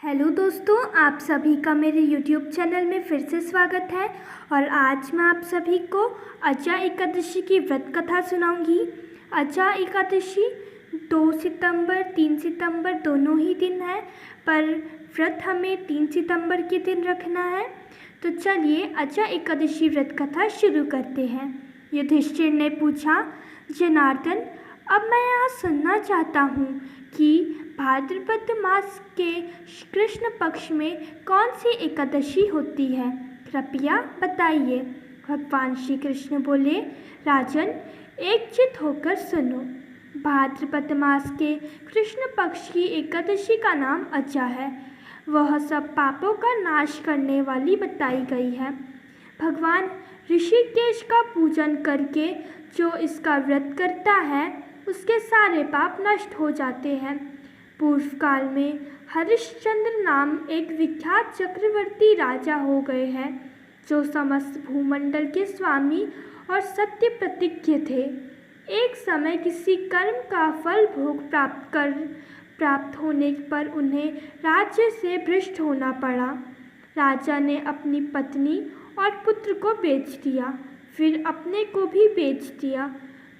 Hello दोस्तों, आप सभी का मेरे YouTube चैनल में फिर से स्वागत है। और आज मैं आप सभी को अचा एकादशी की व्रत कथा सुनाऊंगी। अचा एकादशी 2 सितंबर 3 सितंबर दोनों ही दिन है, पर व्रत हमें 3 सितंबर के दिन रखना है। तो चलिए अचा एकादशी व्रत कथा शुरू करते हैं। युधिष्ठिर ने पूछा, जनार्दन, अब मैं यहाँ सुनना चाहता हूँ कि भाद्रपद मास के कृष्ण पक्ष में कौन सी एकादशी होती है, कृपया बताइए। भगवान श्री कृष्ण बोले, राजन, एकचित्त होकर सुनो। भाद्रपद मास के कृष्ण पक्ष की एकादशी का नाम अचा है। वह सब पापों का नाश करने वाली बताई गई है। भगवान ऋषिकेश का पूजन करके जो इसका व्रत करता है उसके सारे पाप नष्ट हो जाते हैं। पूर्व काल में हरिश्चंद्र नाम एक विख्यात चक्रवर्ती राजा हो गए हैं, जो समस्त भूमंडल के स्वामी और सत्य प्रतिज्ञ थे। एक समय किसी कर्म का फल भोग प्राप्त होने पर उन्हें राज्य से भ्रष्ट होना पड़ा। राजा ने अपनी पत्नी और पुत्र को बेच दिया, फिर अपने को भी बेच दिया।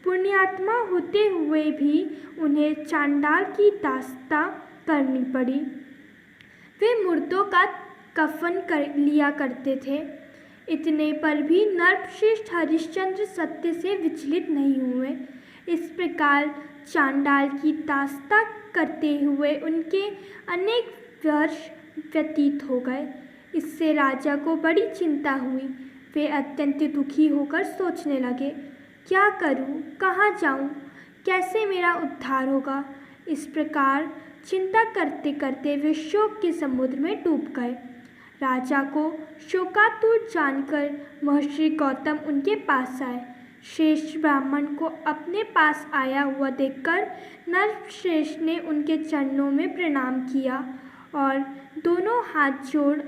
पुण्यात्मा होते हुए भी उन्हें चांडाल की दास्ता करनी पड़ी। वे मुर्दों का कफन कर लिया करते थे। इतने पर भी नरश्रेष्ठ हरिश्चंद्र सत्य से विचलित नहीं हुए। इस प्रकार चांडाल की दास्ता करते हुए उनके अनेक वर्ष व्यतीत हो गए। इससे राजा को बड़ी चिंता हुई। वे अत्यंत दुखी होकर सोचने लगे, क्या करूं, कहाँ जाऊं, कैसे मेरा उद्धार होगा। इस प्रकार चिंता करते करते वे शोक के समुद्र में डूब गए। राजा को शोकातुर जानकर महर्षि गौतम उनके पास आए। श्रेष्ठ ब्राह्मण को अपने पास आया हुआ देखकर नरश्रेष्ठ ने उनके चरणों में प्रणाम किया और दोनों हाथ जोड़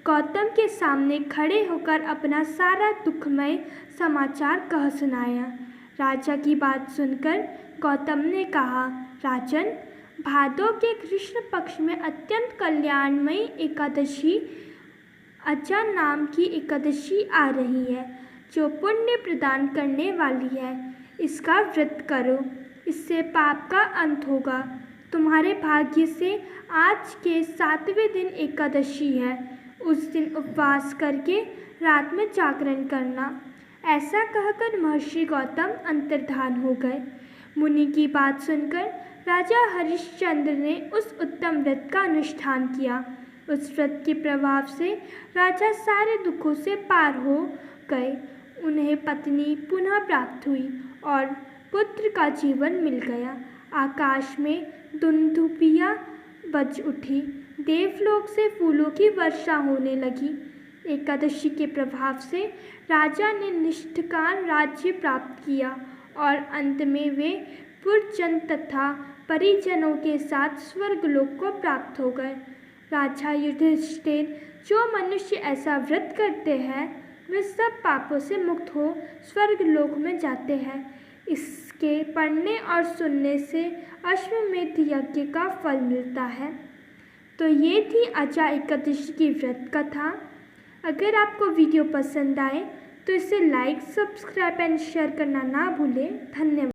गौतम के सामने खड़े होकर अपना सारा दुखमय समाचार कह सुनाया। राजा की बात सुनकर गौतम ने कहा, राजन, भादों के कृष्ण पक्ष में अत्यंत कल्याणमयी एकादशी अचा नाम की एकादशी आ रही है, जो पुण्य प्रदान करने वाली है। इसका व्रत करो, इससे पाप का अंत होगा। तुम्हारे भाग्य से आज के 7वें दिन एकादशी है। उस दिन उपवास करके रात में जागरण करना। ऐसा कहकर महर्षि गौतम अंतर्धान हो गए। मुनि की बात सुनकर राजा हरिश्चंद्र ने उस उत्तम व्रत का अनुष्ठान किया। उस व्रत के प्रभाव से राजा सारे दुखों से पार हो गए। उन्हें पत्नी पुनः प्राप्त हुई और पुत्र का जीवन मिल गया। आकाश में दुंदुभियाँ बज उठी। देवलोक से फूलों की वर्षा होने लगी। एकादशी के प्रभाव से राजा ने निष्ठकान राज्य प्राप्त किया और अंत में वे पुरजन तथा परिजनों के साथ स्वर्गलोक को प्राप्त हो गए। राजा युधिष्ठिर, जो मनुष्य ऐसा व्रत करते हैं वे सब पापों से मुक्त हो स्वर्गलोक में जाते हैं। इसके पढ़ने और सुनने से अश्वमेध यज्ञ का फल मिलता है। तो ये थी अचा एकादशी की व्रत कथा। अगर आपको वीडियो पसंद आए तो इसे लाइक, सब्सक्राइब एंड शेयर करना ना भूलें। धन्यवाद।